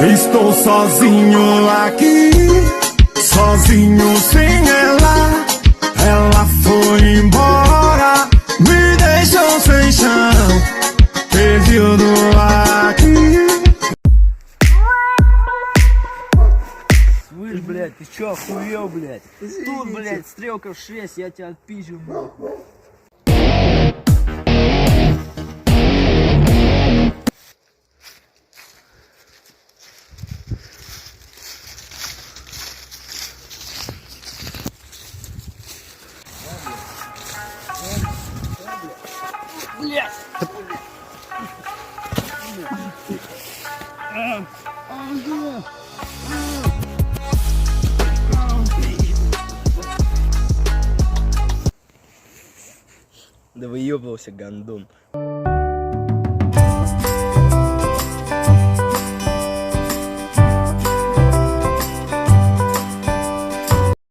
Estou sozinho aqui, sozinho sem ela. Ela foi embora, me deixou sem chão, perdido aqui. Слышь, блядь, ты чё, охуел, блядь? Тут, блядь, стрелка 6, я тебя отпизжу, нахуй. Блядь! Да выебывался, гандон.